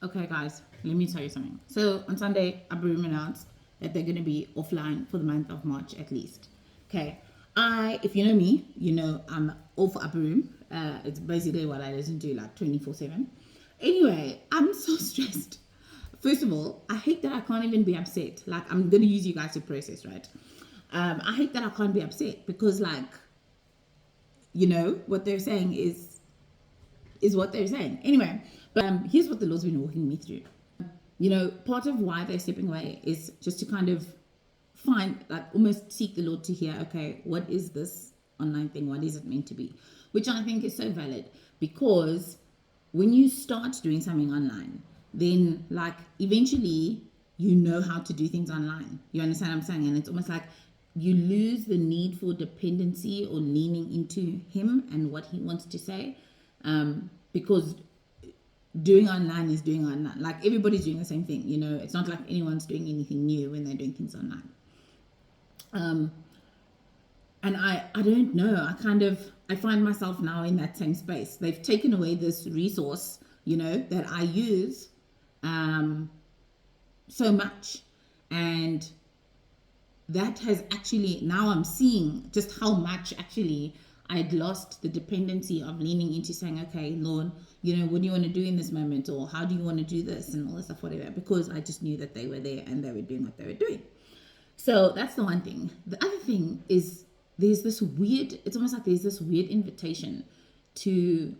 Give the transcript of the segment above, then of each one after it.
Okay, guys, let me tell you something. So on Sunday, Abarim announced that they're going to be offline for the month of March at least. Okay, if you know me, you know I'm all for Abarim. It's basically what I listen to like 24/7. Anyway, I'm so stressed. First of all, I hate that I can't even be upset. Like, I'm going to use you guys to process, right? I hate that I can't be upset because, like, you know, what they're saying is what they're saying. Anyway, but here's what the Lord's been walking me through. You know, part of why they're stepping away is just to kind of find, like, almost seek the Lord to hear, okay, what is this online thing? What is it meant to be? Which I think is so valid, because when you start doing something online, then, like, eventually you know how to do things online. You understand what I'm saying? And it's almost like you lose the need for dependency or leaning into him and what he wants to say, because doing online is doing online. Like, everybody's doing the same thing, you know. It's not like anyone's doing anything new when they're doing things online. And I don't know, I find myself now in that same space. They've taken away this resource, you know, that I use so much. And that has actually, now I'm seeing just how much actually I'd lost the dependency of leaning into saying, okay, Lord, you know, what do you want to do in this moment? Or how do you want to do this? And all this stuff, whatever. Because I just knew that they were there and they were doing what they were doing. So that's the one thing. The other thing is, it's almost like there's this weird invitation to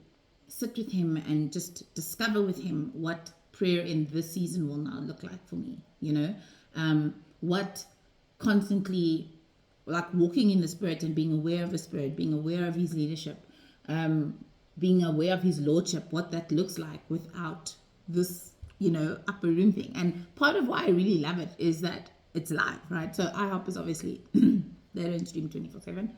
sit with him and just discover with him what prayer in this season will now look like for me, you know, what constantly, like, walking in the Spirit and being aware of the Spirit, being aware of his leadership, being aware of his lordship, what that looks like without this, you know, upper room thing. And part of why I really love it is that it's live, right? So IHOP is obviously they don't stream 24/7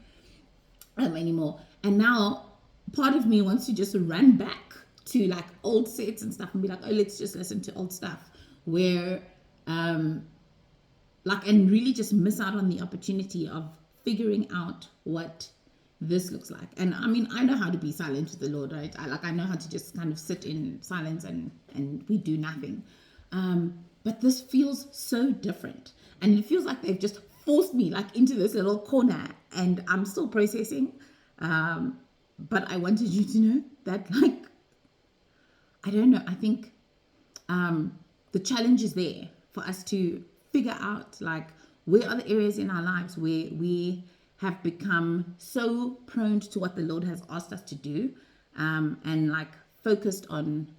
anymore. And now part of me wants to just run back to, like, old sets and stuff and be like, oh, let's just listen to old stuff, where like, and really just miss out on the opportunity of figuring out what this looks like. And I mean, I know how to be silent with the Lord, right? I know how to just kind of sit in silence and we do nothing. But this feels so different, and it feels like they've just forced me, like, into this little corner, and I'm still processing. But I wanted you to know that, like, I don't know, I think the challenge is there for us to figure out, like, where are the areas in our lives where we have become so prone to what the Lord has asked us to do, and, like, focused on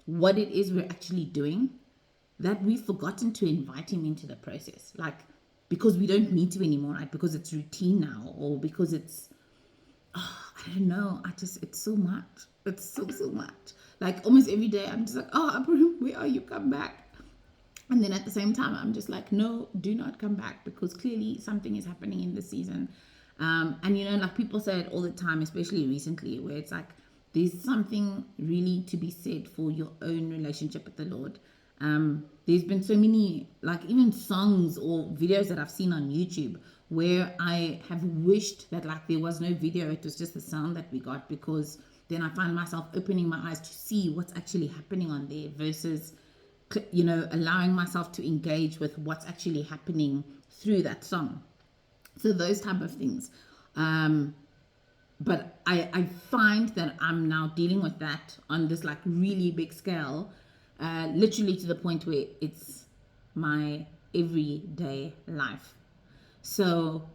what it is we're actually doing, that we've forgotten to invite him into the process, like, because we don't need to anymore, right? Because it's routine now, or because it's, I don't know, it's so much, it's so much. Like, almost every day I'm just like, oh, Abraham, where are you? Come back. And then at the same time I'm just like, no, do not come back, because clearly something is happening in this season. And, you know, like, people say it all the time, especially recently, where it's like, there's something really to be said for your own relationship with the Lord. There's been so many, like, even songs or videos that I've seen on YouTube where I have wished that, like, there was no video, it was just the sound that we got, because then I find myself opening my eyes to see what's actually happening on there, versus, you know, allowing myself to engage with what's actually happening through that song. So those type of things. But I find that I'm now dealing with that on this, like, really big scale, literally to the point where it's my everyday life. So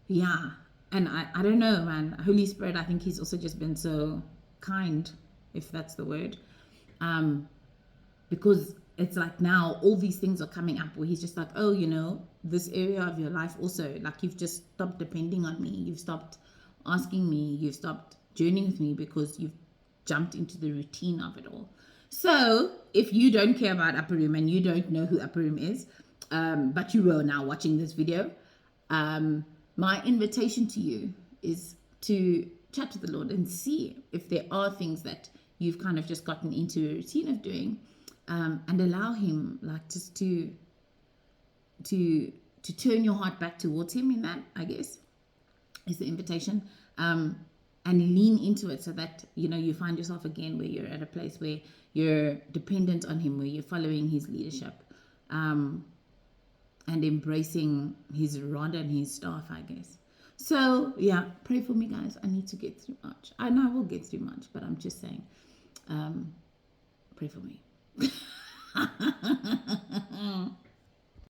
yeah, and I don't know, man. Holy Spirit, I think he's also just been so kind, if that's the word, because it's like now all these things are coming up where he's just like, oh, you know, this area of your life also, like, you've just stopped depending on me, you've stopped asking me, you've stopped journeying with me, because you've jumped into the routine of it all. So if you don't care about Upper Room and you don't know who Upper Room is, but you will now watching this video, my invitation to you is to chat with the Lord and see if there are things that you've kind of just gotten into a routine of doing, and allow him, like, just to turn your heart back towards him in that, I guess, is the invitation. and lean into it so that you find yourself again where you're at a place where you're dependent on him, where you're following his leadership, and embracing his rod and his staff, I guess. So yeah, pray for me, guys. I need to get through March. I know I will get through March, but I'm just saying, pray for me.